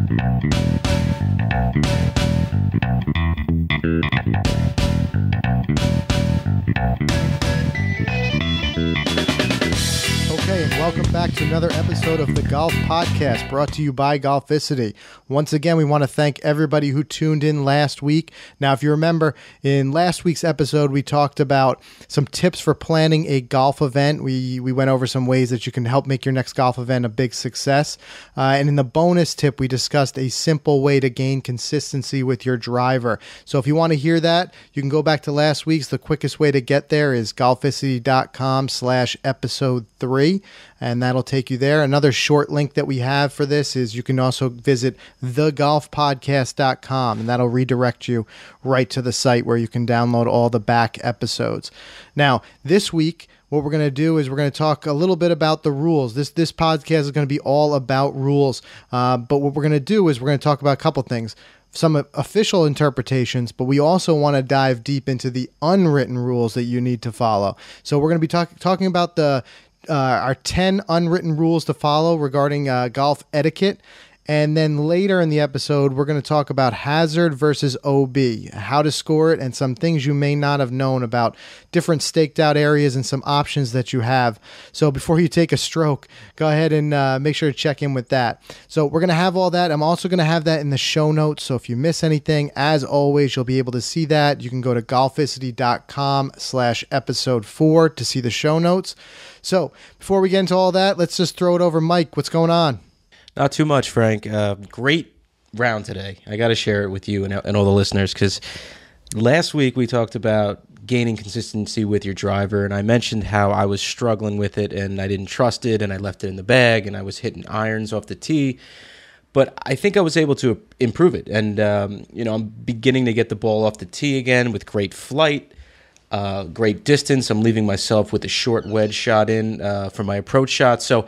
Okay, and welcome back to another episode of the Golf Podcast, brought to you by Golficity. Once again, we want to thank everybody who tuned in last week. Now, if you remember, in last week's episode, we talked about some tips for planning a golf event. We went over some ways that you can help make your next golf event a big success. And in the bonus tip, we discussed a simple way to gain consistency with your driver. So if you want to hear that, you can go back to last week's. The quickest way to get there is golficity.com/episode 3, and that'll take you there. Another short link that we have for this is you can also visit thegolfpodcast.com, and that'll redirect you right to the site where you can download all the back episodes. Now, this week, what we're going to do is we're going to talk a little bit about the rules. This podcast is going to be all about rules, but what we're going to do is we're going to talk about a couple things. Some official interpretations, but we also want to dive deep into the unwritten rules that you need to follow. So we're going to be talking about our 10 unwritten rules to follow regarding golf etiquette. And then later in the episode, we're going to talk about hazard versus OB, how to score it, and some things you may not have known about different staked out areas and some options that you have. So before you take a stroke, go ahead and make sure to check in with that. So we're going to have all that. I'm also going to have that in the show notes. So if you miss anything, as always, you'll be able to see that. You can go to golficity.com/episode 4 to see the show notes. So before we get into all that, let's just throw it over. Mike, what's going on? Not too much, Frank. Great round today. I got to share it with you and all the listeners because last week we talked about gaining consistency with your driver, and I mentioned how I was struggling with it and I didn't trust it and I left it in the bag and I was hitting irons off the tee. But I think I was able to improve it, and I'm beginning to get the ball off the tee again with great flight, great distance. I'm leaving myself with a short wedge shot in for my approach shot. So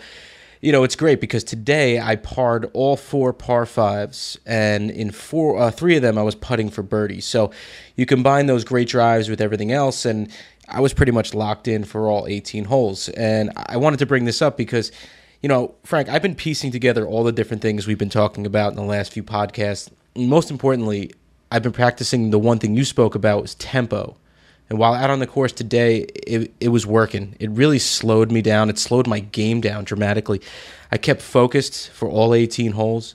it's great because today I parred all 4 par 5s, and in 3 of them I was putting for birdie. So you combine those great drives with everything else, and I was pretty much locked in for all 18 holes. And I wanted to bring this up because, Frank, I've been piecing together all the different things we've been talking about in the last few podcasts. And most importantly, I've been practicing the one thing you spoke about was tempo. And while out on the course today, it was working. It really slowed me down. It slowed my game down dramatically. I kept focused for all 18 holes.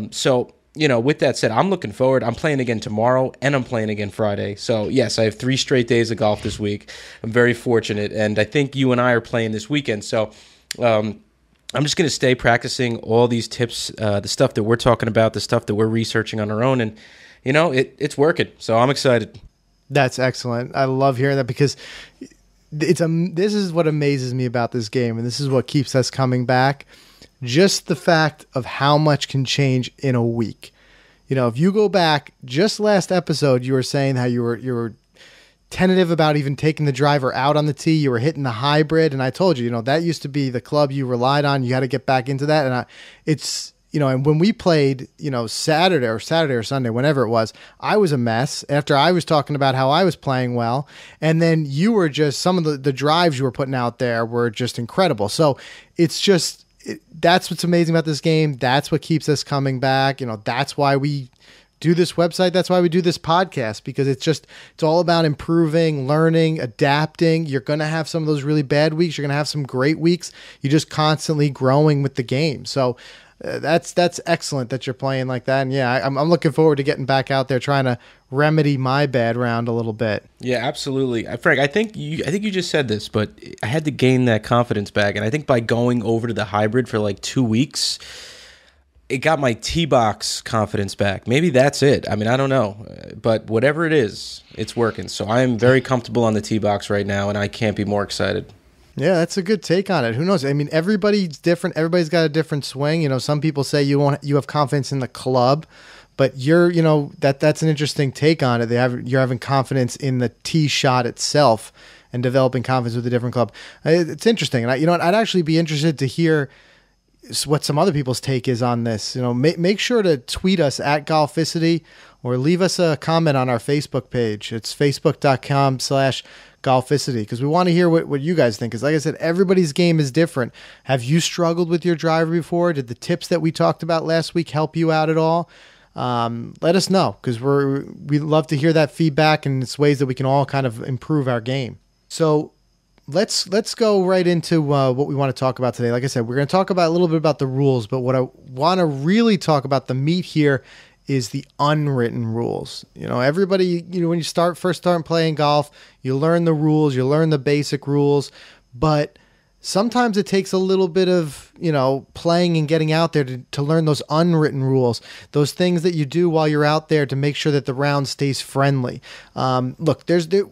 So, with that said, I'm looking forward. I'm playing again tomorrow, and I'm playing again Friday. So, yes, I have 3 straight days of golf this week. I'm very fortunate, and I think you and I are playing this weekend. So, I'm just going to stay practicing all these tips, the stuff that we're talking about, the stuff that we're researching on our own, and, it's working. So, I'm excited. That's excellent. I love hearing that because this is what amazes me about this game, and this is what keeps us coming back. Just the fact of how much can change in a week. If you go back, just last episode, you were saying how you were tentative about even taking the driver out on the tee. You were hitting the hybrid, and I told you, that used to be the club you relied on. You had to get back into that, and and when we played, Saturday or Sunday, whenever it was, I was a mess after I was talking about how I was playing well. And then you were just, some of the drives you were putting out there were just incredible. So it's just, that's what's amazing about this game. That's what keeps us coming back. That's why we do this website. That's why we do this podcast, because it's all about improving, learning, adapting. You're going to have some of those really bad weeks. You're going to have some great weeks. You're just constantly growing with the game. So that's excellent that you're playing like that. And yeah, I'm looking forward to getting back out there trying to remedy my bad round a little bit. Yeah, absolutely. Frank, I think you just said this, but I had to gain that confidence back. And I think by going over to the hybrid for like 2 weeks, it got my tee box confidence back. Maybe that's it. I mean, I don't know. But whatever it is, it's working. So I am very comfortable on the tee box right now, and I can't be more excited. Yeah, that's a good take on it. Who knows? I mean, everybody's different. Everybody's got a different swing. Some people say you have confidence in the club, but that's an interesting take on it. You're having confidence in the tee shot itself and developing confidence with a different club. It's interesting. And I'd actually be interested to hear what some other people's take is on this. Make sure to tweet us at Golficity or leave us a comment on our Facebook page. It's facebook.com/ Golficity, because we want to hear what you guys think. Because like I said, everybody's game is different. Have you struggled with your driver before? Did the tips that we talked about last week help you out at all? Let us know, because we love to hear that feedback, and it's ways that we can all kind of improve our game. So let's go right into what we want to talk about today. Like I said, we're going to talk about a little bit about the rules, but what I want to really talk about, the meat here, is the unwritten rules. Everybody, when you first start playing golf, you learn the rules, you learn the basic rules, but sometimes it takes a little bit of, playing and getting out there to learn those unwritten rules, those things that you do while you're out there to make sure that the round stays friendly. Look,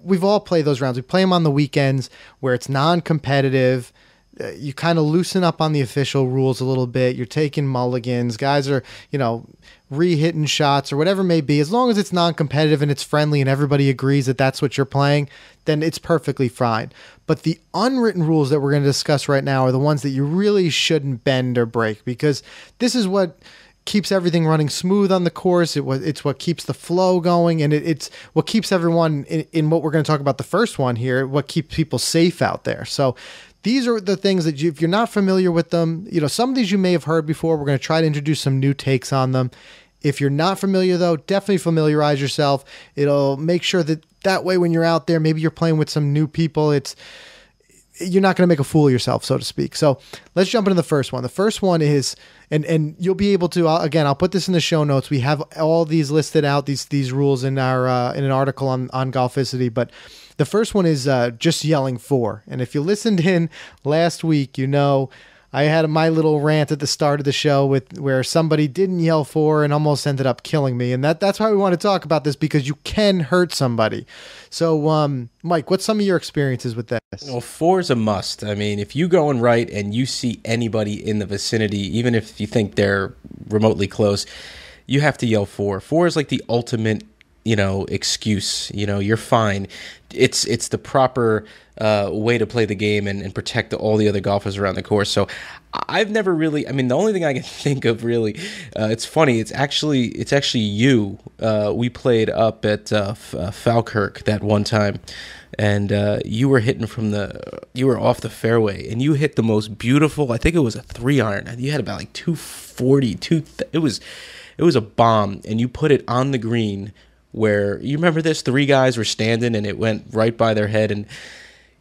we've all played those rounds. We play them on the weekends where it's non-competitive. You kind of loosen up on the official rules a little bit. You're taking mulligans. Guys are, re-hitting shots or whatever it may be. As long as it's non-competitive and it's friendly and everybody agrees that that's what you're playing, then it's perfectly fine. But the unwritten rules that we're going to discuss right now are the ones that you really shouldn't bend or break, because this is what keeps everything running smooth on the course. It's what keeps the flow going, and it's what keeps everyone in what we're going to talk about the first one here, what keeps people safe out there. So these are the things that if you're not familiar with them, some of these you may have heard before. We're going to try to introduce some new takes on them. If you're not familiar, though, definitely familiarize yourself. It'll make sure that way when you're out there, maybe you're playing with some new people, you're not going to make a fool of yourself, so to speak. So let's jump into the first one. The first one is, and you'll be able to, again, I'll put this in the show notes. We have all these listed out, these rules in our in an article on Golficity, but the first one is just yelling for. And if you listened in last week, I had my little rant at the start of the show where somebody didn't yell for and almost ended up killing me. And that's why we want to talk about this, because you can hurt somebody. So, Mike, what's some of your experiences with this? Well, for is a must. I mean, if you go and right and you see anybody in the vicinity, even if you think they're remotely close, you have to yell for. For is like the ultimate, excuse. You're fine. It's the proper way to play the game and protect all the other golfers around the course. So I've never really, the only thing I can think of really, it's funny, it's actually you. We played up at Falkirk that one time, and you were hitting you were off the fairway, and you hit the most beautiful, I think it was a 3-iron. You had about like 240, it was a bomb, and you put it on the green where, you remember this, 3 guys were standing and it went right by their head, and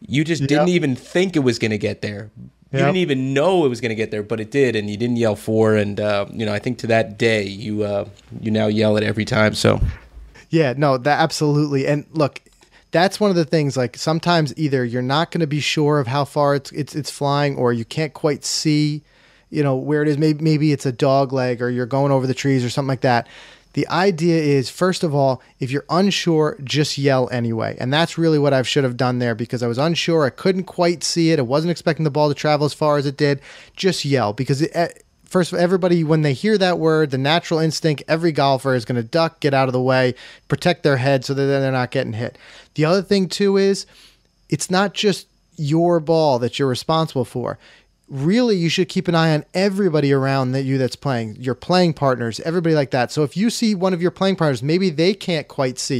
you just didn't even think it was going to get there. You didn't even know it was going to get there, but it did, and you didn't yell for. And I think to that day, you now yell it every time. So, yeah, no, that absolutely. And look, that's one of the things. Like sometimes either you're not going to be sure of how far it's flying, or you can't quite see, where it is. Maybe it's a dog leg, or you're going over the trees or something like that. The idea is, first of all, if you're unsure, just yell anyway. And that's really what I should have done there, because I was unsure. I couldn't quite see it. I wasn't expecting the ball to travel as far as it did. Just yell, because first, everybody, when they hear that word, the natural instinct, every golfer is going to duck, get out of the way, protect their head so that they're not getting hit. The other thing, too, is it's not just your ball that you're responsible for. Really, you should keep an eye on everybody around you that's playing, your playing partners, everybody like that. So if you see one of your playing partners, maybe they can't quite see.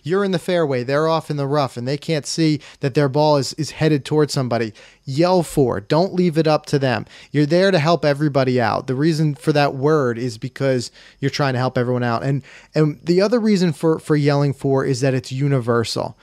You're in the fairway, they're off in the rough, and they can't see that their ball is headed towards somebody. Yell for. Don't leave it up to them. You're there to help everybody out. The reason for that word is because you're trying to help everyone out. And the other reason for yelling for is that it's universal.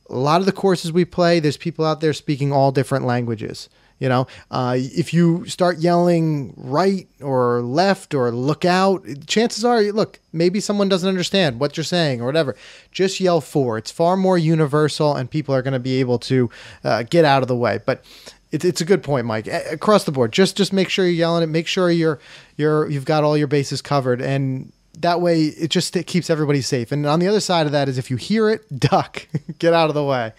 A lot of the courses we play, there's people out there speaking all different languages. If you start yelling right or left or look out, chances are, look, maybe someone doesn't understand what you're saying or whatever. Just yell for. It's far more universal, and people are going to be able to get out of the way. But it's a good point, Mike. Across the board, just make sure you're yelling it. Make sure you've got all your bases covered, and that way it keeps everybody safe. And on the other side of that is, if you hear it, duck, get out of the way.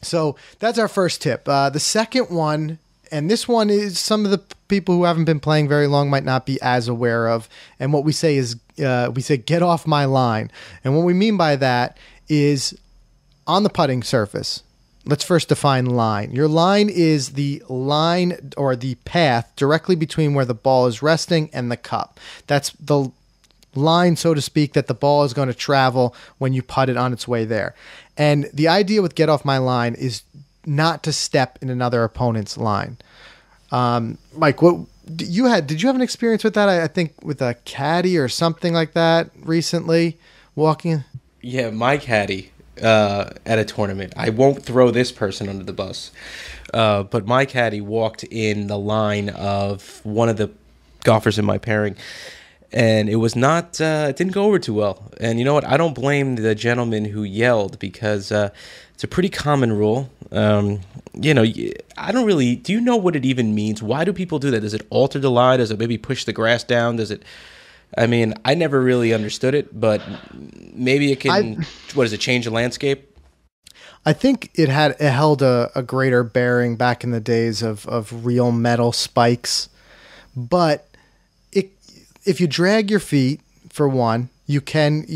So that's our first tip. The second one, and this one is some of the people who haven't been playing very long might not be as aware of. And what we say is, get off my line. And what we mean by that is on the putting surface. Let's first define line. Your line is the line or the path directly between where the ball is resting and the cup. That's the line, so to speak, that the ball is going to travel when you putt it on its way there. And the idea with get off my line is not to step in another opponent's line. Mike, did you have an experience with that? I think with a caddy or something like that recently, walking. Yeah, my caddy at a tournament. I won't throw this person under the bus, but my caddy walked in the line of one of the golfers in my pairing, and it was not. It didn't go over too well. And you know what? I don't blame the gentleman who yelled, because it's a pretty common rule. I don't really. Do you know what it even means? Why do people do that? Does it alter the lie? Does it maybe push the grass down? Does it? I mean, I never really understood it, but maybe it can. What does it change the landscape? I think it held a greater bearing back in the days of real metal spikes, but if you drag your feet, for one, you can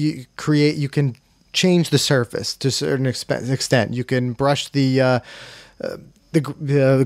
change the surface to a certain extent. You can brush the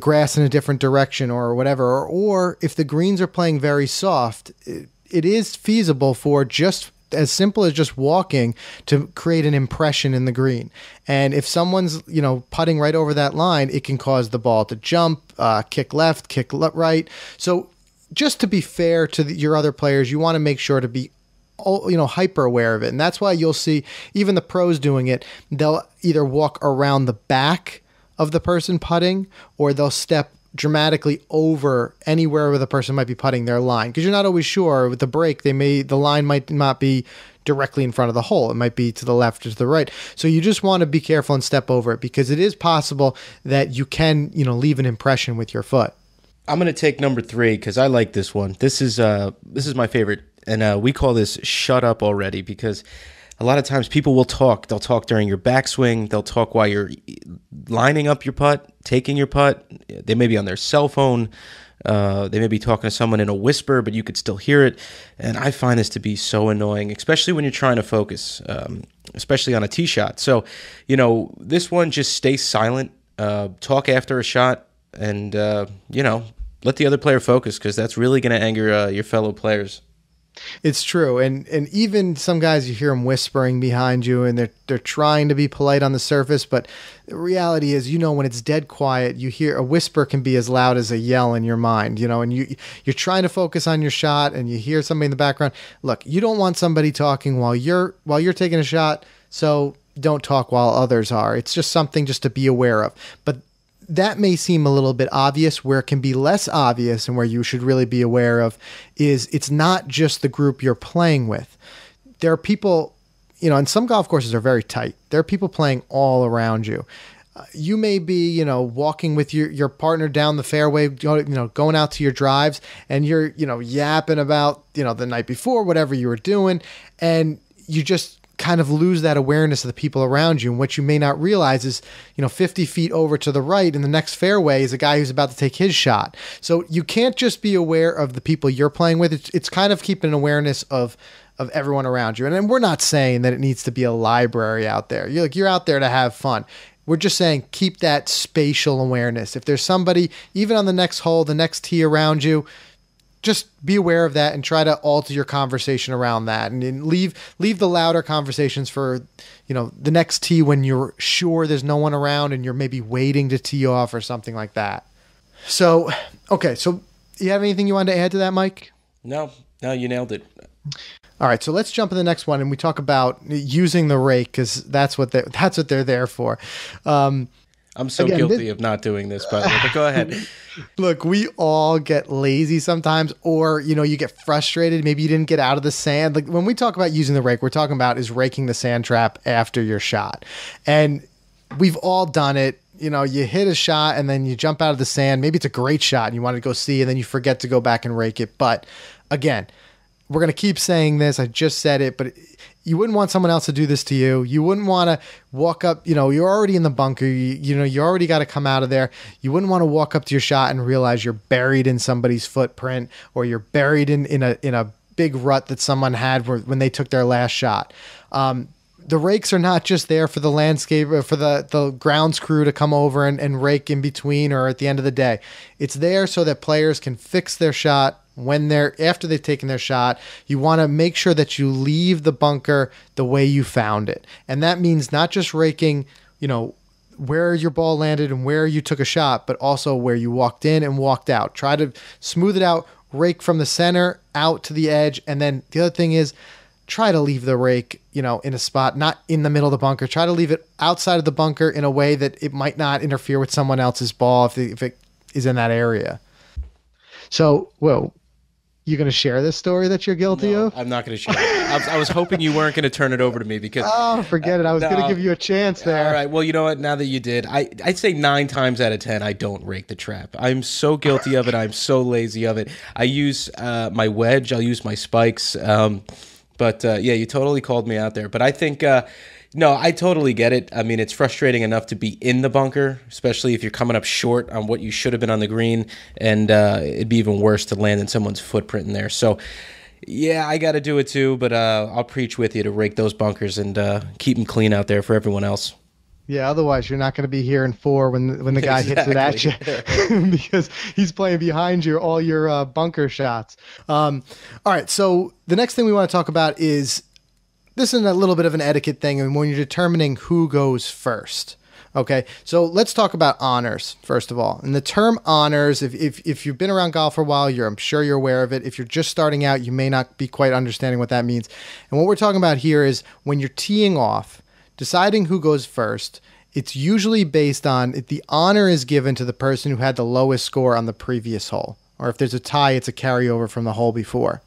grass in a different direction or whatever. Or if the greens are playing very soft, it is feasible for just as simple as just walking to create an impression in the green. And if someone's putting right over that line, it can cause the ball to jump, kick left, kick right. So just to be fair to your other players, you want to make sure to be hyper aware of it. And that's why you'll see even the pros doing it. They'll either walk around the back of the person putting, or they'll step dramatically over anywhere where the person might be putting their line, because you're not always sure. With the break, the line might not be directly in front of the hole. It might be to the left or to the right. So you just want to be careful and step over it, because it is possible that you can leave an impression with your foot. I'm going to take number 3 because I like this one. This is my favorite, and we call this "shut up already," because a lot of times people will talk. They'll talk during your backswing. They'll talk while you're lining up your putt, taking your putt. They may be on their cell phone. They may be talking to someone in a whisper, but you could still hear it. And I find this to be so annoying, especially when you're trying to focus, especially on a tee shot. So, this one, just stay silent, talk after a shot, and, let the other player focus, because that's really going to anger your fellow players. It's true. And even some guys, you hear them whispering behind you, and they're trying to be polite on the surface. But the reality is, when it's dead quiet, you hear a whisper can be as loud as a yell in your mind, and you're trying to focus on your shot, and you hear somebody in the background. Look, you don't want somebody talking while you're taking a shot. So don't talk while others are. It's just something just to be aware of. But that may seem a little bit obvious. Where it can be less obvious and where you should really be aware of is it's not just the group you're playing with. There are people, and some golf courses are very tight. There are people playing all around you. You may be, walking with your partner down the fairway, going out to your drives, and you're, yapping about, the night before, whatever you were doing, and you just kind of lose that awareness of the people around you. And what you may not realize is, 50 feet over to the right in the next fairway is a guy who's about to take his shot. So you can't just be aware of the people you're playing with. It's kind of keeping an awareness of everyone around you. And then we're not saying that it needs to be a library out there. You're out there to have fun. We're just saying keep that spatial awareness. If there's somebody, even on the next hole, the next tee around you, just be aware of that and try to alter your conversation around that, and leave the louder conversations for, the next tee when you're sure there's no one around and you're maybe waiting to tee off or something like that. So, okay. So you have anything you wanted to add to that, Mike? No, you nailed it. All right. So let's jump to the next one, and we talk about using the rake, because that's what they're there for. I'm so guilty of not doing this, by the way, but go ahead. Look, we all get lazy sometimes, or, you get frustrated. Maybe you didn't get out of the sand. Like when we talk about using the rake, we're talking about is raking the sand trap after your shot. And we've all done it. You hit a shot and then you jump out of the sand. Maybe it's a great shot and you want to go see, and then you forget to go back and rake it. But again, we're going to keep saying this. I just said it, but you wouldn't want someone else to do this to you. You wouldn't want to walk up, you're already in the bunker. You already got to come out of there. You wouldn't want to walk up to your shot and realize you're buried in somebody's footprint, or you're buried in a big rut that someone had when they took their last shot. The rakes are not just there for the landscape, for the grounds crew to come over and rake in between or at the end of the day. It's there so that players can fix their shot after they've taken their shot, you want to make sure that you leave the bunker the way you found it. And that means not just raking, where your ball landed and where you took a shot, but also where you walked in and walked out. Try to smooth it out, rake from the center out to the edge. And then the other thing is try to leave the rake, in a spot, not in the middle of the bunker. Try to leave it outside of the bunker in a way that it might not interfere with someone else's ball if it is in that area. So, you going to share this story that you're guilty of? I'm not going to share it. I was hoping you weren't going to turn it over to me because... Oh, forget it. I was going to give you a chance there. All right. Well, you know what? Now that you did, I'd say 9 times out of 10, I don't rake the trap. I'm so guilty of it. I'm so lazy of it. I use my wedge. I'll use my spikes. But you totally called me out there. But I think... No, I totally get it. I mean, it's frustrating enough to be in the bunker, especially if you're coming up short on what you should have been on the green, and it'd be even worse to land in someone's footprint in there. So, yeah, I got to do it too, but I'll preach with you to rake those bunkers and keep them clean out there for everyone else. Yeah, otherwise you're not going to be here in 4 when the guy hits it at you because he's playing behind you all your bunker shots. All right, so the next thing we want to talk about is... This is a little bit of an etiquette thing, and when you're determining who goes first. Okay, so let's talk about honors, first of all. And the term honors, if you've been around golf for a while, I'm sure you're aware of it. If you're just starting out, you may not be quite understanding what that means. And what we're talking about here is when you're teeing off, deciding who goes first, it's usually based on if the honor is given to the person who had the lowest score on the previous hole. Or if there's a tie, it's a carryover from the hole before.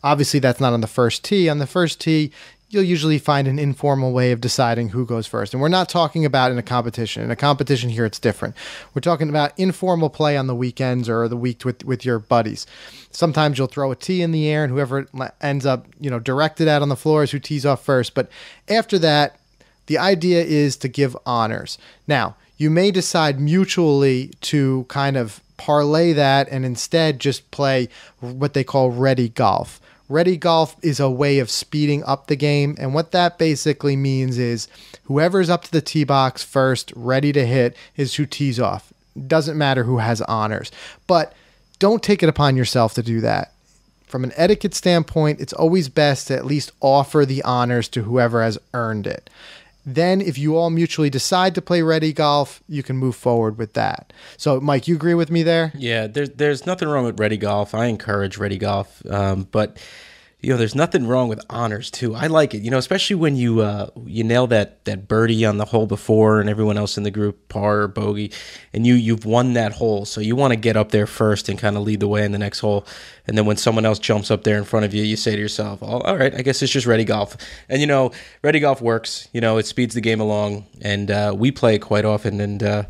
Obviously, that's not on the first tee. On the first tee, you'll usually find an informal way of deciding who goes first. And we're not talking about in a competition. In a competition here, it's different. We're talking about informal play on the weekends or the week with your buddies. Sometimes you'll throw a tee in the air, and whoever ends up directed at on the floor is who tees off first. But after that, the idea is to give honors. Now, you may decide mutually to kind of parlay that and instead just play what they call ready golf. Ready golf is a way of speeding up the game, and what that basically means is whoever's up to the tee box first, ready to hit, is who tees off. Doesn't matter who has honors, but don't take it upon yourself to do that. From an etiquette standpoint, it's always best to at least offer the honors to whoever has earned it. Then, if you all mutually decide to play ready golf, you can move forward with that. So, Mike, you agree with me there? Yeah, there's nothing wrong with ready golf. I encourage ready golf, but there's nothing wrong with honors too. I like it, especially when you nail that birdie on the hole before, and everyone else in the group par or bogey, and you've won that hole. So you want to get up there first and kind of lead the way in the next hole. And then when someone else jumps up there in front of you, you say to yourself, "Oh, all right, I guess it's just ready golf." And ready golf works. It speeds the game along, and we play it quite often. And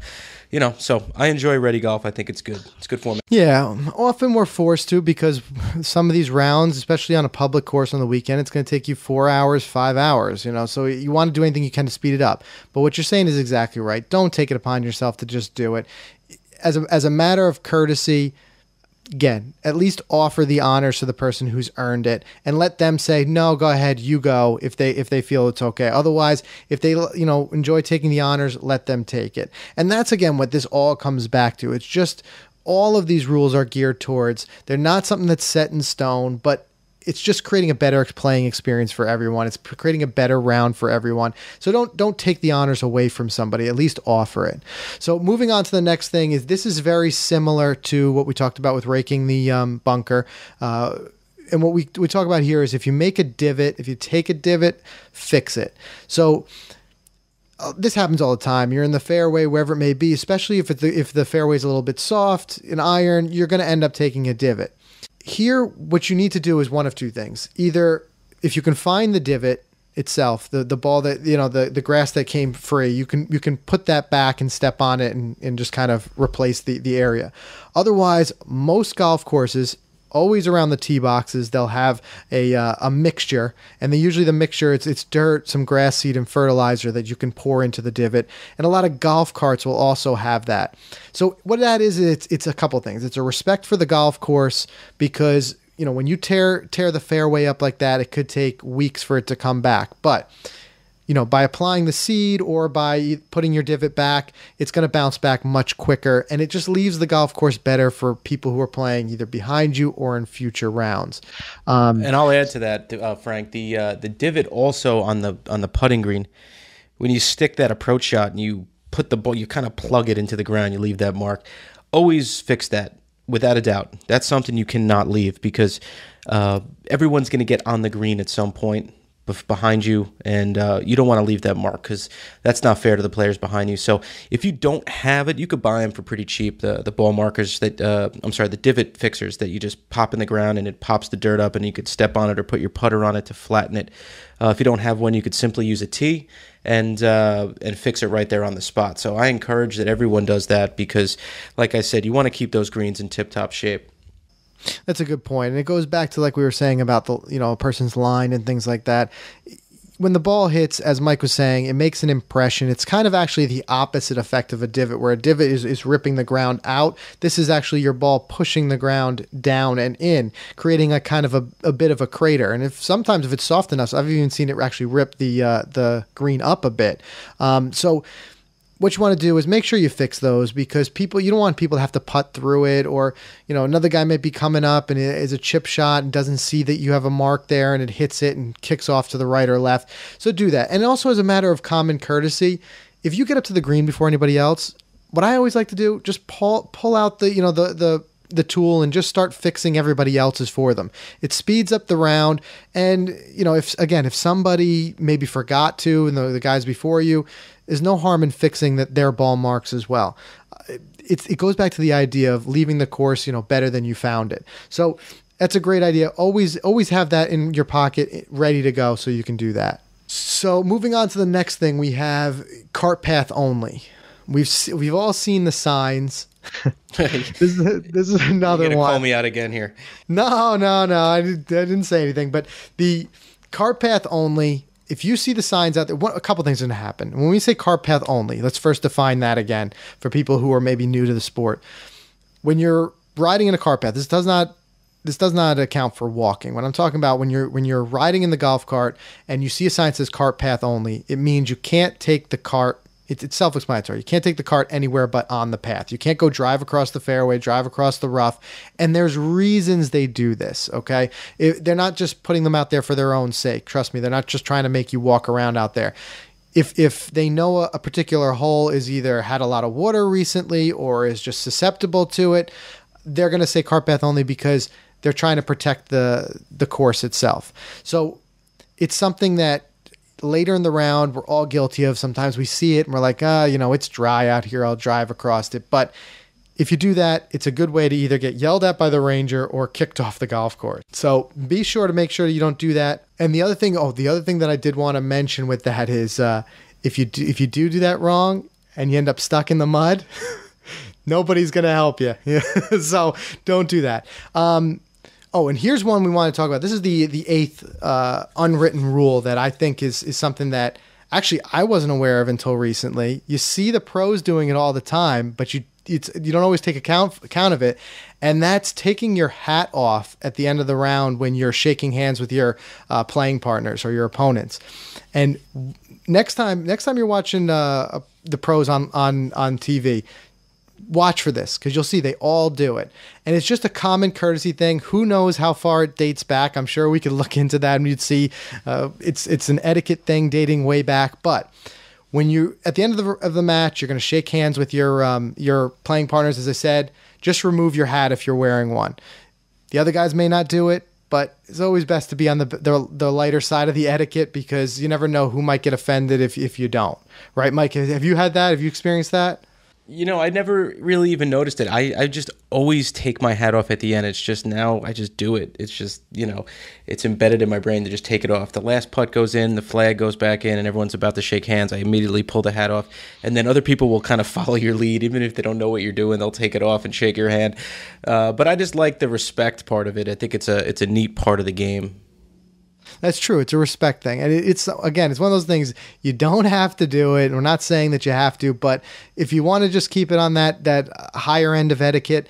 so I enjoy ready golf. I think it's good. It's good format. Yeah, often we're forced to because some of these rounds, especially on a public course on the weekend, it's going to take you 4 hours, 5 hours, so you want to do anything you can to speed it up. But what you're saying is exactly right. Don't take it upon yourself to just do it. As a matter of courtesy, again, at least offer the honors to the person who's earned it and let them say, no, go ahead, you go if they feel it's okay. Otherwise, if they, enjoy taking the honors, let them take it. And that's, again, what this all comes back to. It's just all of these rules are geared towards, they're not something that's set in stone, but it's just creating a better playing experience for everyone. It's creating a better round for everyone. So don't take the honors away from somebody. At least offer it. So moving on to the next thing is this is very similar to what we talked about with raking the bunker. And what we talk about here is if you make a divot, if you take a divot, fix it. So this happens all the time. You're in the fairway, wherever it may be, especially if the fairway is a little bit soft, an iron, you're going to end up taking a divot. Here, what you need to do is one of two things. Either if you can find the divot itself, the ball that, the grass that came free, you can put that back and step on it and just kind of replace the area. Otherwise, most golf courses, always around the tee boxes, they'll have a mixture, and usually the mixture, it's dirt, some grass seed, and fertilizer that you can pour into the divot. And a lot of golf carts will also have that. So what that is, it's a couple things. It's a respect for the golf course because, when you tear the fairway up like that, it could take weeks for it to come back. But by applying the seed or by putting your divot back, it's going to bounce back much quicker, and it just leaves the golf course better for people who are playing either behind you or in future rounds. And I'll add to that, Frank, the divot also on the putting green. When you stick that approach shot and you put the ball, you kind of plug it into the ground, you leave that mark. Always fix that, without a doubt. That's something you cannot leave, because everyone's going to get on the green at some point behind you, and you don't want to leave that mark, because that's not fair to the players behind you. So if you don't have it, you could buy them for pretty cheap, the ball markers that the divot fixers that you just pop in the ground and it pops the dirt up, and you could step on it or put your putter on it to flatten it. If you don't have one, you could simply use a tee and fix it right there on the spot. So I encourage that everyone does that, because like I said, you want to keep those greens in tip-top shape. That's a good point. And it goes back to, like we were saying about the, a person's line and things like that. When the ball hits, as Mike was saying, it makes an impression. It's kind of actually the opposite effect of a divot, where a divot is ripping the ground out. This is actually your ball pushing the ground down and in, creating a kind of a bit of a crater. And sometimes if it's soft enough, I've even seen it actually rip the green up a bit. So what you want to do is make sure you fix those, because you don't want people to have to putt through it, or, another guy might be coming up and it is a chip shot and doesn't see that you have a mark there and it hits it and kicks off to the right or left. So do that. And also, as a matter of common courtesy, if you get up to the green before anybody else, what I always like to do, just pull out the tool and just start fixing everybody else's for them. It speeds up the round. And, if somebody maybe forgot to, and the guys before you, there's no harm in fixing their ball marks as well. It goes back to the idea of leaving the course, better than you found it. So that's a great idea. Always have that in your pocket ready to go, so you can do that. So moving on to the next thing, we have cart path only. We've all seen the signs. This is another You're gonna one. call me out again here. No. I didn't say anything. But the cart path only, if you see the signs out there, a couple things are going to happen. When we say cart path only, let's first define that again for people who are maybe new to the sport. When you're riding in a cart path, this does not account for walking. When I'm talking about when you're riding in the golf cart and you see a sign that says cart path only, it means you can't take the cart. It's self-explanatory. You can't take the cart anywhere but on the path. You can't go drive across the fairway, drive across the rough. And there's reasons they do this, okay? They're not just putting them out there for their own sake. Trust me, they're not just trying to make you walk around out there. If they know a particular hole is either had a lot of water recently or is just susceptible to it, they're going to say cart path only, because they're trying to protect the course itself. So it's something that later in the round, we're all guilty of. Sometimes we see it and we're like, it's dry out here, I'll drive across it. But if you do that, it's a good way to either get yelled at by the ranger or kicked off the golf course. So be sure to make sure you don't do that. And the other thing that I did want to mention with that is if you do that wrong and you end up stuck in the mud, nobody's going to help you. So don't do that. And here's one we want to talk about. This is the eighth unwritten rule that I think is something that actually I wasn't aware of until recently. You see the pros doing it all the time, but you don't always take account of it. And that's taking your hat off at the end of the round when you're shaking hands with your playing partners or your opponents. And next time you're watching the pros on TV, watch for this, because you'll see they all do it. And it's just a common courtesy thing. Who knows how far it dates back? I'm sure we could look into that and you'd see it's an etiquette thing dating way back. But when you at the end of the match, you're going to shake hands with your playing partners. As I said, just remove your hat if you're wearing one. The other guys may not do it, but it's always best to be on the lighter side of the etiquette, because you never know who might get offended if you don't. Right, Mike? Have you had that? Have you experienced that? I never really even noticed it. I just always take my hat off at the end. It's just now I just do it. It's just, it's embedded in my brain to just take it off. The last putt goes in, the flag goes back in, and everyone's about to shake hands. I immediately pull the hat off, and then other people will kind of follow your lead. Even if they don't know what you're doing, they'll take it off and shake your hand. But I just like the respect part of it. I think it's a neat part of the game. That's true. It's a respect thing. And it's one of those things, you don't have to do it. We're not saying that you have to, but if you want to just keep it on that higher end of etiquette,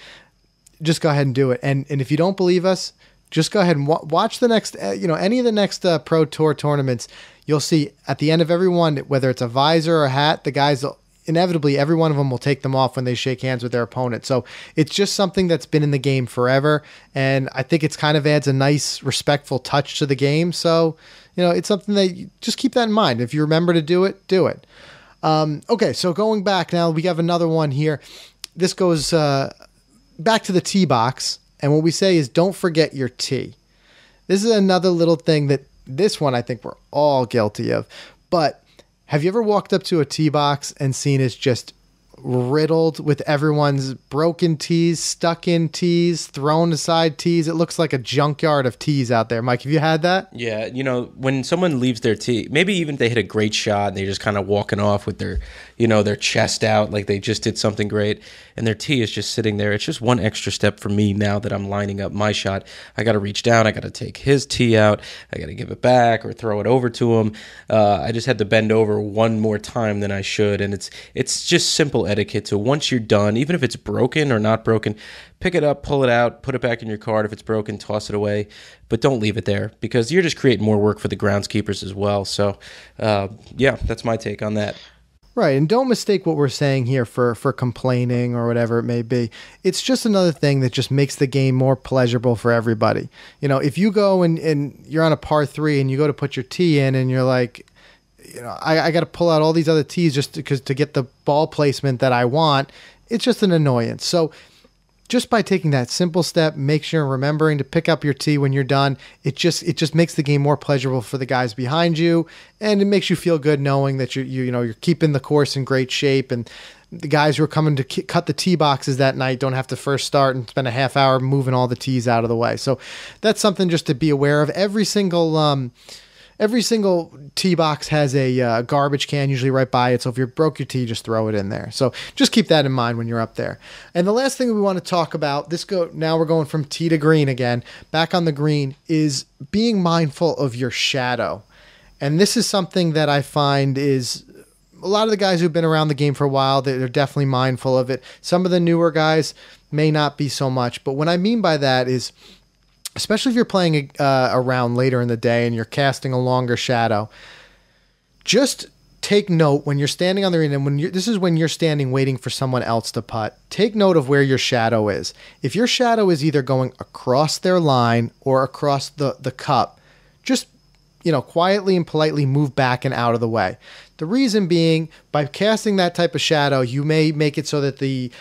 just go ahead and do it. And if you don't believe us, just go ahead and watch the next, any of the next Pro Tour tournaments. You'll see at the end of every one, whether it's a visor or a hat, the guys inevitably, every one of them will take them off when they shake hands with their opponent. So it's just something that's been in the game forever. And I think it's kind of adds a nice, respectful touch to the game. So, it's something that you just keep that in mind. If you remember to do it, do it. Okay, so going back now, we have another one here. This goes back to the tee box. And what we say is don't forget your tee. This is another little thing that this one I think we're all guilty of. But have you ever walked up to a tee box and seen it's just riddled with everyone's broken tees, stuck in tees, thrown aside tees? It looks like a junkyard of tees out there. Mike, have you had that? Yeah, when someone leaves their tee, maybe even they hit a great shot and they're just kind of walking off with their, their chest out like they just did something great, and their tee is just sitting there. It's just one extra step for me now that I'm lining up my shot. I got to reach down. I got to take his tee out. I got to give it back or throw it over to him. I just had to bend over one more time than I should, and it's just simple etiquette. So once you're done, even if it's broken or not broken, pick it up, pull it out, put it back in your cart. If it's broken, toss it away, but don't leave it there because you're just creating more work for the groundskeepers as well. So, that's my take on that. Right, and don't mistake what we're saying here for complaining or whatever it may be. It's just another thing that just makes the game more pleasurable for everybody. If you go and you're on a par 3 and you go to put your tee in and you're like, I got to pull out all these other tees just because to get the ball placement that I want, it's just an annoyance. So just by taking that simple step, make sure you're remembering to pick up your tee when you're done. It just makes the game more pleasurable for the guys behind you, and it makes you feel good knowing that you're keeping the course in great shape, and the guys who are coming to cut the tee boxes that night don't have to first start and spend a half hour moving all the tees out of the way. So that's something just to be aware of. Every single tee box has a garbage can usually right by it. So if you broke your tee, just throw it in there. So just keep that in mind when you're up there. And the last thing we want to talk about, now we're going from tee to green again, back on the green, is being mindful of your shadow. And this is something that I find is a lot of the guys who've been around the game for a while, they're definitely mindful of it. Some of the newer guys may not be so much. But what I mean by that is, especially if you're playing around later in the day and you're casting a longer shadow, just take note when you're standing on the green, and this is when you're standing waiting for someone else to putt. Take note of where your shadow is. If your shadow is either going across their line or across the cup, just quietly and politely move back and out of the way. The reason being, by casting that type of shadow, you may make it so that the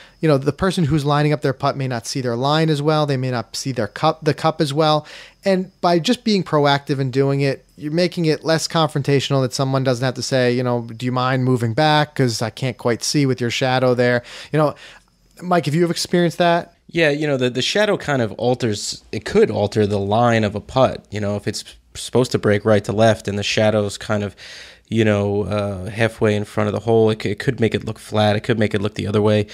person who's lining up their putt may not see their line as well. They may not see the cup as well. And by just being proactive and doing it, you're making it less confrontational, that someone doesn't have to say, do you mind moving back because I can't quite see with your shadow there. Mike, have you ever experienced that? Yeah, the shadow kind of it could alter the line of a putt. If it's supposed to break right to left and the shadow's kind of halfway in front of the hole, it could make it look flat. It could make it look the other way,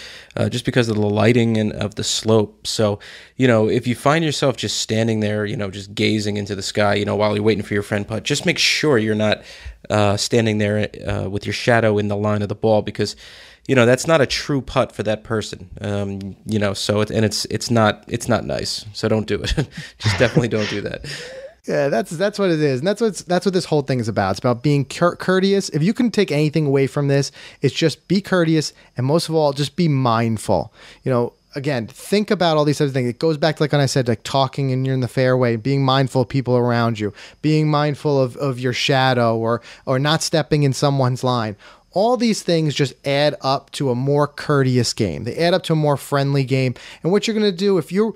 just because of the lighting and of the slope. So, if you find yourself just standing there, just gazing into the sky, while you're waiting for your friend putt, just make sure you're not standing there with your shadow in the line of the ball, because that's not a true putt for that person. So it's not nice. So don't do it. Just definitely don't do that. Yeah, that's what it is, and that's what this whole thing is about. It's about being courteous. If you can take anything away from this, it's just be courteous, and most of all, just be mindful. Again, think about all these other things. It goes back to, like when I said, like talking and you're in the fairway, being mindful of people around you, being mindful of your shadow, or not stepping in someone's line. All these things just add up to a more courteous game. They add up to a more friendly game. And what you're going to do, if you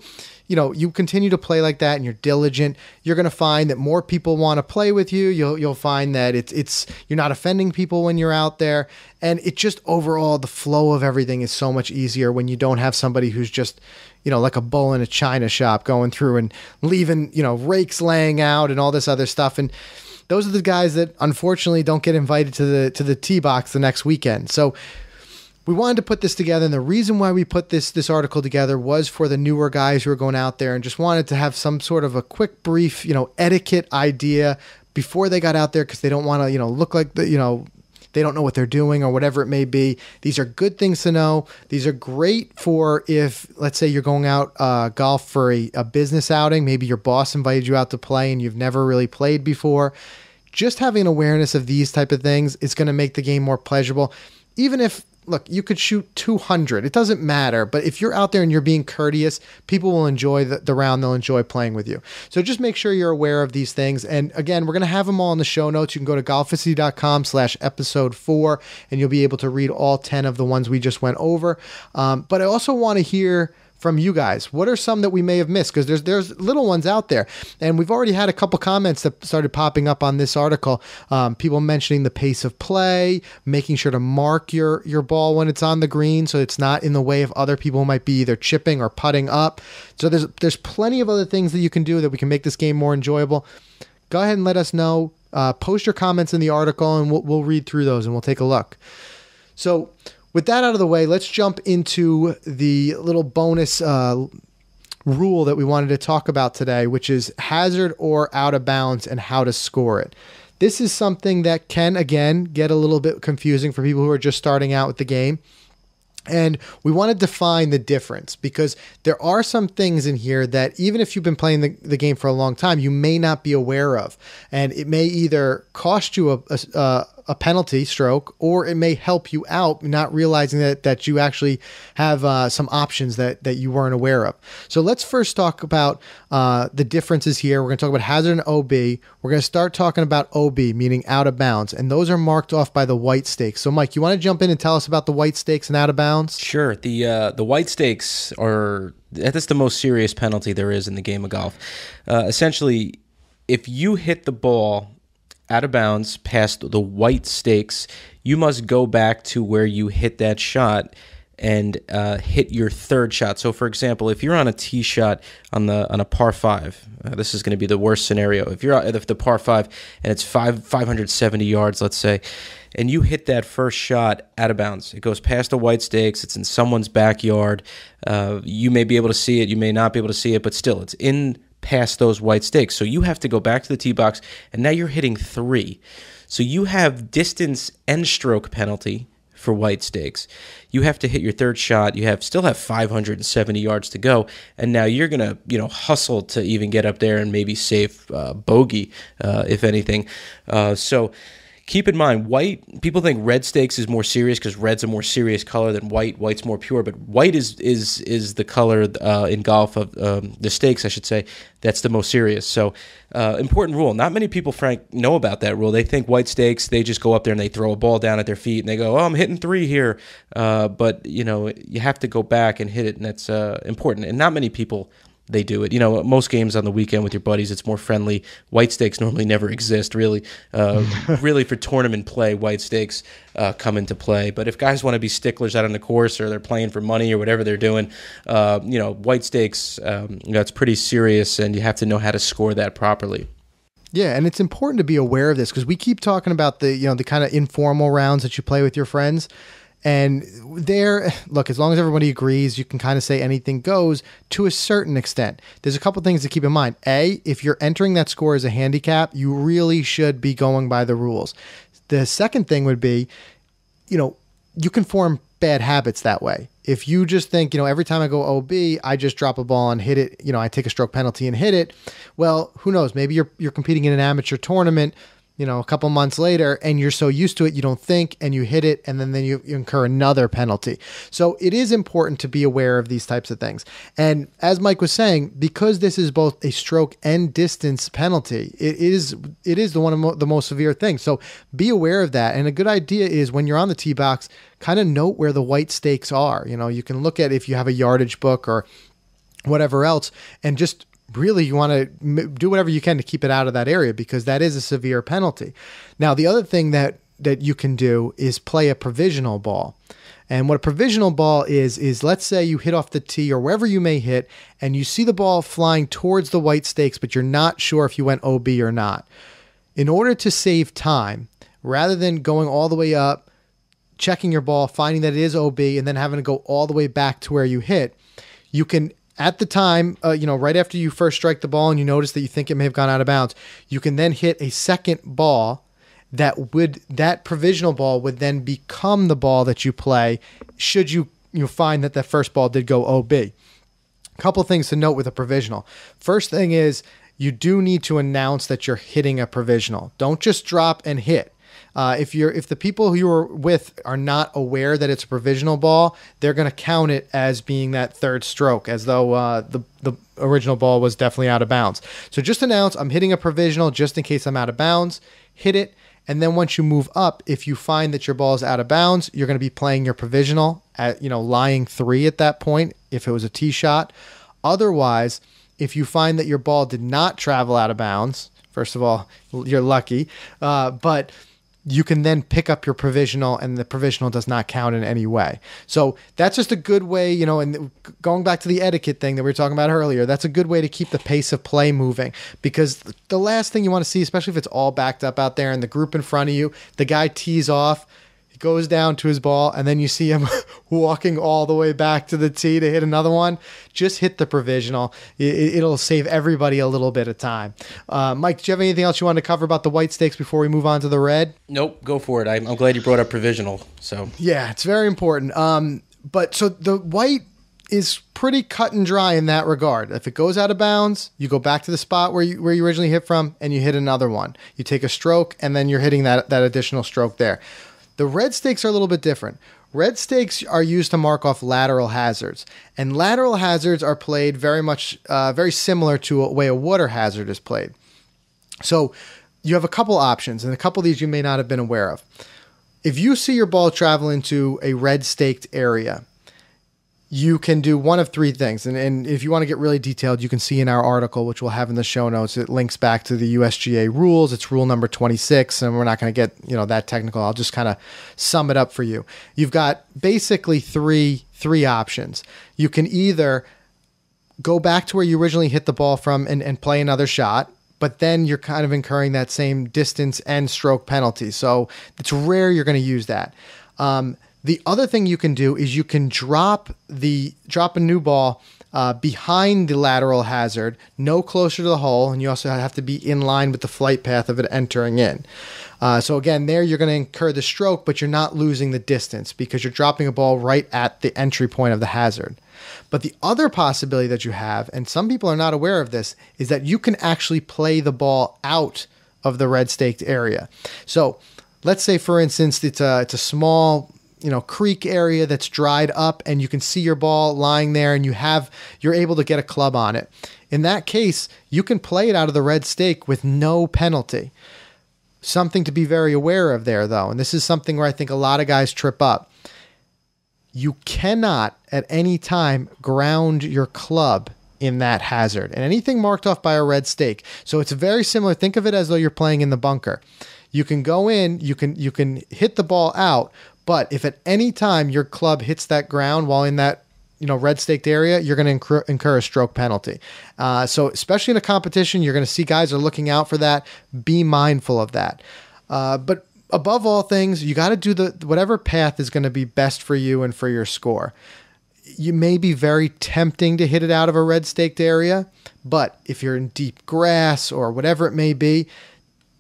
continue to play like that and you're diligent, you're going to find that more people want to play with you. You'll find that you're not offending people when you're out there. And it just overall, the flow of everything is so much easier when you don't have somebody who's just, like a bull in a china shop going through and leaving, rakes laying out and all this other stuff. And those are the guys that unfortunately don't get invited to the tee box the next weekend. So we wanted to put this together, and the reason why we put this article together was for the newer guys who are going out there and just wanted to have some sort of a quick, brief, etiquette idea before they got out there, because they don't want to, look like they don't know what they're doing or whatever it may be. These are good things to know. These are great for if, let's say, you're going out golf for a business outing. Maybe your boss invited you out to play and you've never really played before. Just having an awareness of these type of things is going to make the game more pleasurable. Even if, look, you could shoot 200. It doesn't matter. But if you're out there and you're being courteous, people will enjoy the round. They'll enjoy playing with you. So just make sure you're aware of these things. And again, we're going to have them all in the show notes. You can go to golficity.com/episode 4, and you'll be able to read all 10 of the ones we just went over. But I also want to hear from you guys. What are some that we may have missed? Because there's little ones out there. And we've already had a couple comments that started popping up on this article. People mentioning the pace of play, making sure to mark your ball when it's on the green so it's not in the way of other people who might be either chipping or putting up. So there's plenty of other things that you can do that we can make this game more enjoyable. Go ahead and let us know. Post your comments in the article and we'll read through those and we'll take a look. So with that out of the way, let's jump into the little bonus rule that we wanted to talk about today, which is hazard or out of bounds and how to score it. This is something that can, again, get a little bit confusing for people who are just starting out with the game. And we want to define the difference because there are some things in here that even if you've been playing the game for a long time, you may not be aware of. And it may either cost you a penalty stroke, or it may help you out, not realizing that you actually have some options that you weren't aware of. So let's first talk about the differences here. We're going to talk about hazard and OB. We're going to start talking about OB, meaning out of bounds, and those are marked off by the white stakes. So Mike, you want to jump in and tell us about the white stakes and out of bounds? Sure. The white stakes that's the most serious penalty there is in the game of golf. Essentially, if you hit the ball out of bounds past the white stakes, you must go back to where you hit that shot and hit your third shot. So, for example, if you're on a tee shot on a par 5, this is going to be the worst scenario. If the par 5 and it's 570 yards, let's say, and you hit that first shot out of bounds, it goes past the white stakes, it's in someone's backyard. You may be able to see it, you may not be able to see it, but still, it's in past those white stakes. So you have to go back to the tee box, and now you're hitting 3. So you have distance and stroke penalty for white stakes. You have to hit your third shot. You still have 570 yards to go, and now you're gonna hustle to even get up there and maybe save bogey, if anything. So keep in mind, white, people think red stakes is more serious because red's a more serious color than white. White's more pure, but white is the color in golf of the stakes, I should say, that's the most serious. So important rule. Not many people, Frank, know about that rule. They think white stakes, they just go up there and they throw a ball down at their feet and they go, oh, I'm hitting 3 here. But, you have to go back and hit it, and that's important. And not many people they do it. Most games on the weekend with your buddies, it's more friendly. White stakes normally never exist, really. Really, for tournament play, white stakes come into play. But if guys want to be sticklers out on the course, or they're playing for money or whatever they're doing, white stakes, it's pretty serious, and you have to know how to score that properly. Yeah, and it's important to be aware of this because we keep talking about the kind of informal rounds that you play with your friends. And look, as long as everybody agrees, you can kind of say anything goes to a certain extent. There's a couple things to keep in mind. A, if you're entering that score as a handicap, you really should be going by the rules. The second thing would be, you can form bad habits that way. If you just think, every time I go OB, I just drop a ball and hit it, I take a stroke penalty and hit it. Well, who knows? Maybe you're competing in an amateur tournament, a couple months later, and you're so used to it, you don't think, and you hit it, and then you incur another penalty. So it is important to be aware of these types of things. And as Mike was saying, because this is both a stroke and distance penalty, it is the one of the most severe things. So be aware of that. And a good idea is when you're on the tee box, kind of note where the white stakes are. You can look at if you have a yardage book or whatever else, and just really you want to do whatever you can to keep it out of that area because that is a severe penalty. Now, the other thing that you can do is play a provisional ball. And what a provisional ball is let's say you hit off the tee or wherever you may hit and you see the ball flying towards the white stakes, but you're not sure if you went OB or not. In order to save time, rather than going all the way up, checking your ball, finding that it is OB, and then having to go all the way back to where you hit, you can, at the time, right after you first strike the ball and you notice that you think it may have gone out of bounds, you can then hit a second ball that provisional ball would then become the ball that you play should you find that first ball did go OB. A couple things to note with a provisional. First thing is you do need to announce that you're hitting a provisional. Don't just drop and hit. If the people who you're with are not aware that it's a provisional ball, they're going to count it as being that third stroke, as though the original ball was definitely out of bounds. So just announce, I'm hitting a provisional just in case I'm out of bounds. Hit it, and then once you move up, if you find that your ball is out of bounds, you're going to be playing your provisional at lying 3 at that point if it was a tee shot. Otherwise, if you find that your ball did not travel out of bounds, first of all, you're lucky, but you can then pick up your provisional, and the provisional does not count in any way. So that's just a good way, and going back to the etiquette thing that we were talking about earlier, that's a good way to keep the pace of play moving, because the last thing you want to see, especially if it's all backed up out there and the group in front of you, the guy tees off, he goes down to his ball, and then you see him walking all the way back to the tee to hit another one. Just hit the provisional. It'll save everybody a little bit of time. Mike, do you have anything else you want to cover about the white stakes before we move on to the red? Nope, go for it. I'm glad you brought up provisional. So yeah, it's very important. But so the white is pretty cut and dry in that regard. If it goes out of bounds, you go back to the spot where you originally hit from, and you hit another one. You take a stroke, and then you're hitting that additional stroke there. The red stakes are a little bit different. Red stakes are used to mark off lateral hazards, and lateral hazards are played very similar to the way a water hazard is played. So you have a couple options, and a couple of these you may not have been aware of. If you see your ball travel into a red staked area, you can do one of 3 things. And if you want to get really detailed, you can see in our article, which we'll have in the show notes, it links back to the USGA rules. It's rule number 26, and we're not going to get that technical. I'll just kind of sum it up for you. You've got basically three options. You can either go back to where you originally hit the ball from and play another shot, but then you're kind of incurring that same distance and stroke penalty. So it's rare you're going to use that. The other thing you can do is you can drop a new ball behind the lateral hazard, no closer to the hole, and you also have to be in line with the flight path of it entering in. So again, there you're going to incur the stroke, but you're not losing the distance because you're dropping a ball right at the entry point of the hazard. But the other possibility that you have, and some people are not aware of this, is that you can actually play the ball out of the red staked area. So let's say, for instance, it's a small creek area that's dried up, and you can see your ball lying there, and you're able to get a club on it. In that case, you can play it out of the red stake with no penalty. Something to be very aware of there, though, and this is something where I think a lot of guys trip up. You cannot at any time ground your club in that hazard, and anything marked off by a red stake. So it's very similar. Think of it as though you're playing in the bunker. You can go in, you can hit the ball out, but if at any time your club hits that ground while in that red staked area, you're going to incur a stroke penalty. So especially in a competition, you're going to see guys are looking out for that. Be mindful of that. But above all things, you got to do whatever path is going to be best for you and for your score. You may be very tempting to hit it out of a red staked area, but if you're in deep grass or whatever it may be,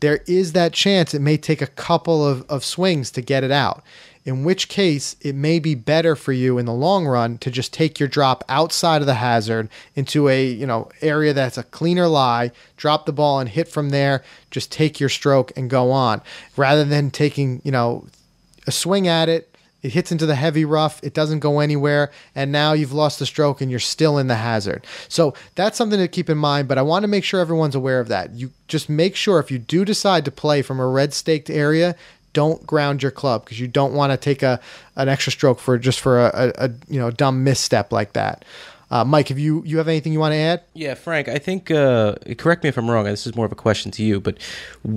there is that chance it may take a couple of swings to get it out. In which case, it may be better for you in the long run to just take your drop outside of the hazard into a area that's a cleaner lie, drop the ball and hit from there, just take your stroke and go on. Rather than taking a swing at it, it hits into the heavy rough, it doesn't go anywhere, and now you've lost the stroke and you're still in the hazard. So that's something to keep in mind, but I want to make sure everyone's aware of that. You just make sure if you do decide to play from a red staked area, don't ground your club, because you don't want to take an extra stroke for a dumb misstep like that. Mike, if you have anything you want to add? Yeah, Frank, I think, correct me if I'm wrong, this is more of a question to you, but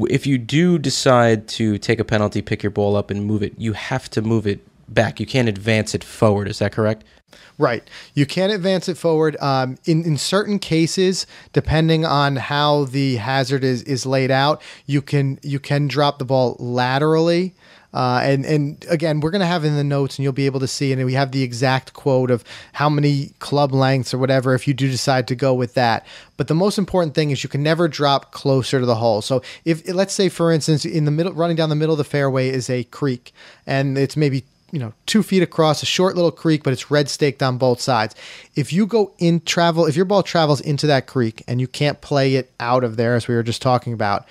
if you do decide to take a penalty, pick your ball up and move it, you have to move it back. You can't advance it forward. Is that correct? Right. You can advance it forward. In certain cases, depending on how the hazard is laid out, you can drop the ball laterally And again, we're going to have in the notes, and you'll be able to see, and we have the exact quote of how many club lengths or whatever if you do decide to go with that. But the most important thing is you can never drop closer to the hole. So if, let's say, for instance, in the middle, running down the middle of the fairway is a creek, and it's maybe 2 feet across, a short little creek, but it's red staked on both sides. If you go in if your ball travels into that creek and you can't play it out of there, as we were just talking about,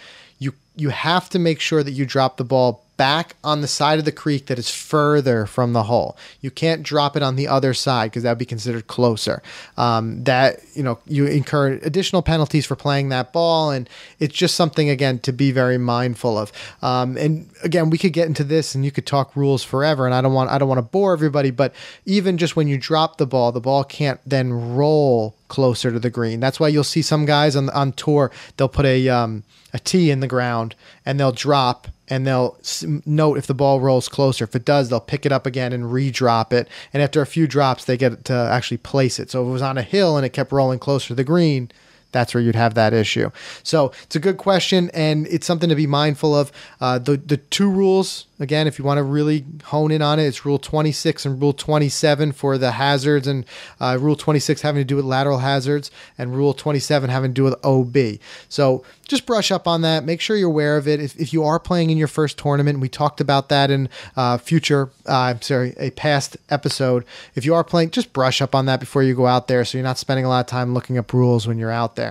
you have to make sure that you drop the ball back on the side of the creek that is further from the hole. You can't drop it on the other side because that would be considered closer. You incur additional penalties for playing that ball, and it's just something, again, to be very mindful of. And again, we could get into this and you could talk rules forever, and I don't want to bore everybody, but even just when you drop the ball can't then roll closer to the green. That's why you'll see some guys on tour, they'll put a tee in the ground and they'll drop, and they'll note if the ball rolls closer. If it does, they'll pick it up again and re-drop it. And after a few drops, they get to actually place it. So if it was on a hill and it kept rolling closer to the green, that's where you'd have that issue. So it's a good question, and it's something to be mindful of. The 2 rules, again, if you want to really hone in on it, it's Rule 26 and Rule 27 for the hazards, and Rule 26 having to do with lateral hazards, and Rule 27 having to do with OB. So just brush up on that. Make sure you're aware of it. If you are playing in your first tournament, we talked about that in a past episode. If you are playing, just brush up on that before you go out there, so you're not spending a lot of time looking up rules when you're out there.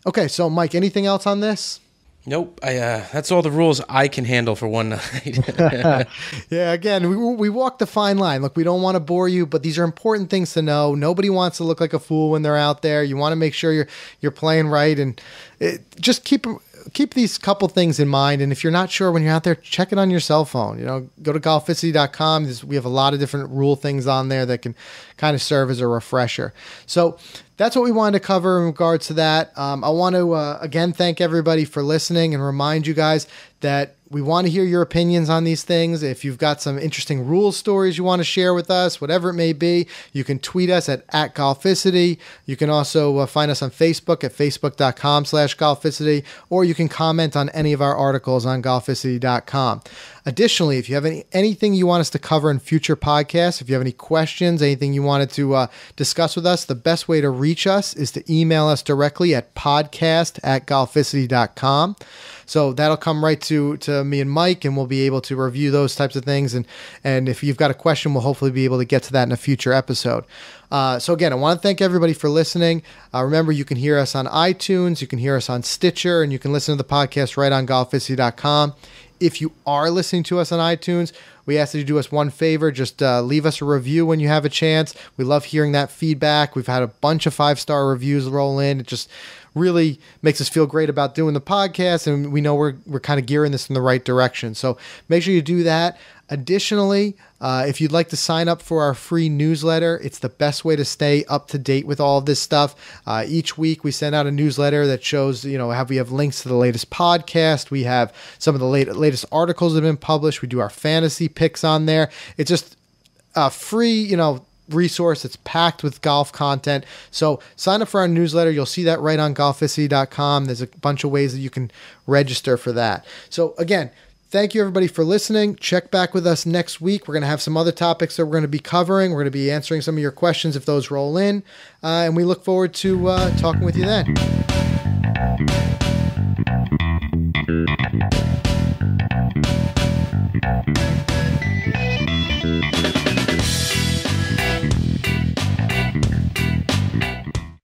Okay, so Mike, anything else on this? Nope. That's all the rules I can handle for one night. Yeah, again, we walk the fine line. Look, we don't want to bore you, but these are important things to know. Nobody wants to look like a fool when they're out there. You want to make sure you're playing right, and just keep these couple things in mind. And if you're not sure when you're out there, check it on your cell phone. Go to golficity.com. We have a lot of different rule things on there that can kind of serve as a refresher. So that's what we wanted to cover in regards to that. I want to, again, thank everybody for listening and remind you guys that we want to hear your opinions on these things. If you've got some interesting rule stories you want to share with us, whatever it may be, you can tweet us at Golficity. You can also find us on Facebook at facebook.com/Golficity, or you can comment on any of our articles on golficity.com. Additionally, if you have anything you want us to cover in future podcasts, if you have any questions, anything you wanted to discuss with us, the best way to reach us is to email us directly at podcast@golficity.com. So that'll come right to me and Mike, and we'll be able to review those types of things. And if you've got a question, we'll hopefully be able to get to that in a future episode. So again, I want to thank everybody for listening. Remember, you can hear us on iTunes, you can hear us on Stitcher, and you can listen to the podcast right on golficity.com. If you are listening to us on iTunes, we ask that you do us one favor. Just leave us a review when you have a chance. We love hearing that feedback. We've had a bunch of 5-star reviews roll in. It just really makes us feel great about doing the podcast, and we know we're kind of gearing this in the right direction. So make sure you do that. Additionally, if you'd like to sign up for our free newsletter, it's the best way to stay up to date with all of this stuff. Each week we send out a newsletter that shows, we have links to the latest podcast. We have some of the latest articles that have been published. We do our fantasy picks on there. It's just a free, resource that's packed with golf content. So sign up for our newsletter. You'll see that right on golficity.com. There's a bunch of ways that you can register for that. So again, thank you everybody for listening. Check back with us next week. We're going to have some other topics that we're going to be covering. We're going to be answering some of your questions if those roll in. And we look forward to talking with you then.